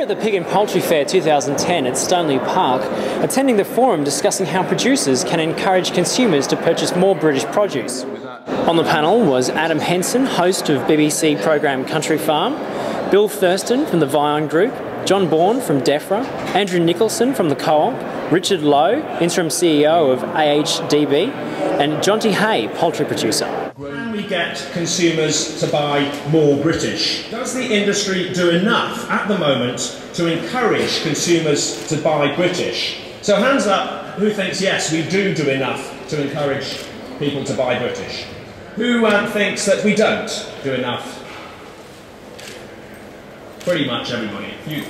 at the Pig and Poultry Fair 2010 at Stoneleigh Park, attending the forum discussing how producers can encourage consumers to purchase more British produce. On the panel was Adam Henson, host of BBC programme Country Farm, Bill Thurston from the Vion Group, John Bourne from DEFRA, Andrew Nicholson from the Co-op, Richard Lowe, interim CEO of AHDB, and Jonty Hay, poultry producer. Can we get consumers to buy more British? Does the industry do enough at the moment to encourage consumers to buy British? So hands up who thinks yes, we do enough to encourage people to buy British. Who thinks that we don't do enough? Pretty much everybody.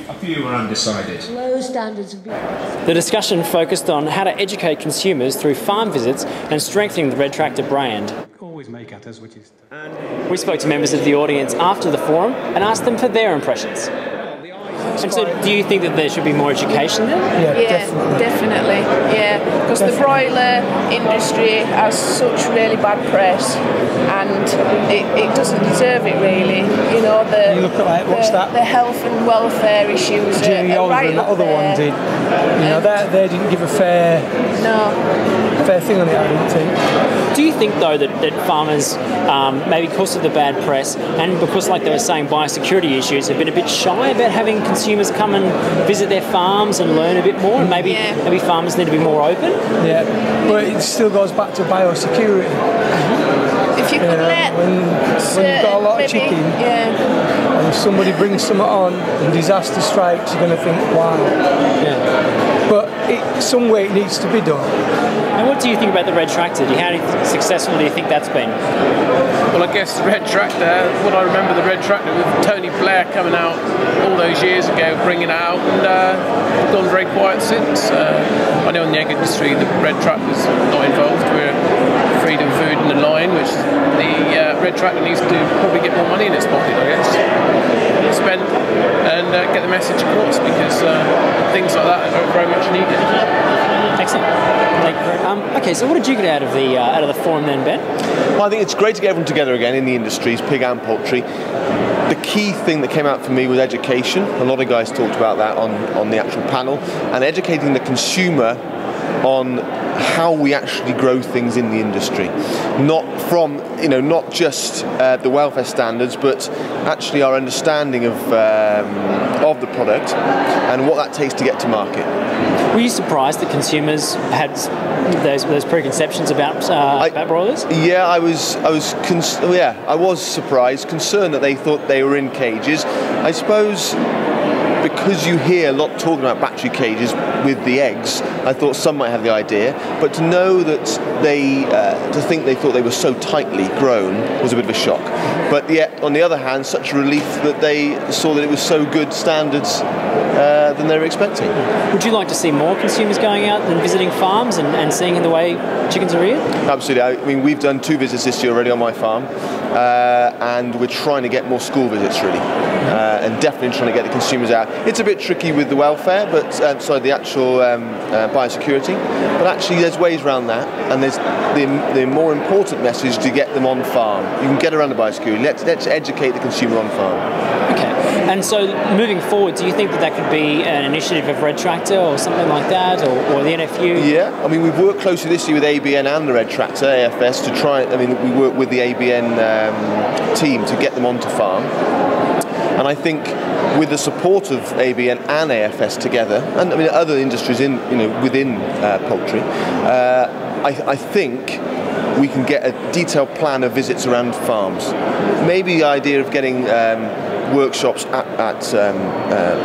A few are undecided. Low standards of The discussion focused on how to educate consumers through farm visits and strengthening the Red Tractor brand. Always make at us, which is... We spoke to members of the audience after the forum and asked them for their impressions. And so, do you think that there should be more education there? Yeah, definitely. Yeah, because the broiler industry has such really bad press, and it doesn't deserve it really. You know, you look at what's that? The health and welfare issues. Jamie Oliver right and that other one did. You know, they didn't give a fair thing on it, I don't think. Do you think though that farmers, maybe because of the bad press and because, like they were saying, biosecurity issues, have been a bit shy about having consumers come and visit their farms and learn a bit more, and maybe farmers need to be more open? Yeah, but it still goes back to biosecurity. If you could let when you've got a lot of chicken, and if somebody brings some on and disaster strikes, you're going to think, wow. Yeah. But some way it needs to be done. And what do you think about the Red Tractor? How successful do you think that's been? Well, I guess the Red Tractor, what I remember the Red Tractor with Tony Blair coming out all those years ago, bringing it out, and gone very quiet since. I know in the egg industry the Red Tractor's not involved. We're Freedom Food and the Lion, which the Red Tractor needs to probably get more money in its pocket, I guess. Spend and get the message across, because things like that are very much needed. Excellent. Thank you. Okay, so what did you get out of the forum then, Ben? Well, I think it's great to get everyone together again in the industries, pig and poultry. The key thing that came out for me was education. A lot of guys talked about that on the actual panel, and educating the consumer on how we actually grow things in the industry, not just the welfare standards, but actually our understanding of the product and what that takes to get to market. Were you surprised that consumers had those preconceptions about broilers? Yeah, I was surprised, concerned that they thought they were in cages. I suppose because you hear a lot talking about battery cages with the eggs, I thought some might have the idea, but to know that to think they thought they were so tightly grown was a bit of a shock. But yet, on the other hand, such a relief that they saw that it was so good standards than they were expecting. Would you like to see more consumers going out and visiting farms and seeing the way chickens are reared? Absolutely. I mean, we've done 2 visits this year already on my farm, and we're trying to get more school visits really, and definitely trying to get the consumers out. It's a bit tricky with the welfare, but the actual biosecurity, but actually there's ways around that, and there's the more important message to get them on farm. You can get around the biosecurity. Let's educate the consumer on farm. Okay. And so moving forward, do you think that could be an initiative of Red Tractor or something like that, or the NFU? Yeah, I mean, we've worked closely this year with ABN and the Red Tractor, AFS, to try. I mean, we work with the ABN team to get them onto farm. And I think with the support of ABN and AFS together, and I mean other industries within poultry, I think we can get a detailed plan of visits around farms. Maybe the idea of getting workshops at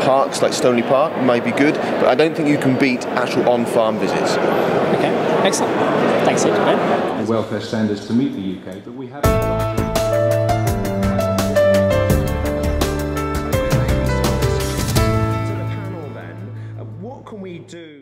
parks like Stoneleigh Park might be good, but I don't think you can beat actual on-farm visits. Okay, excellent. Thanks, Ben. The welfare standards to meet the UK, but we have. What can we do?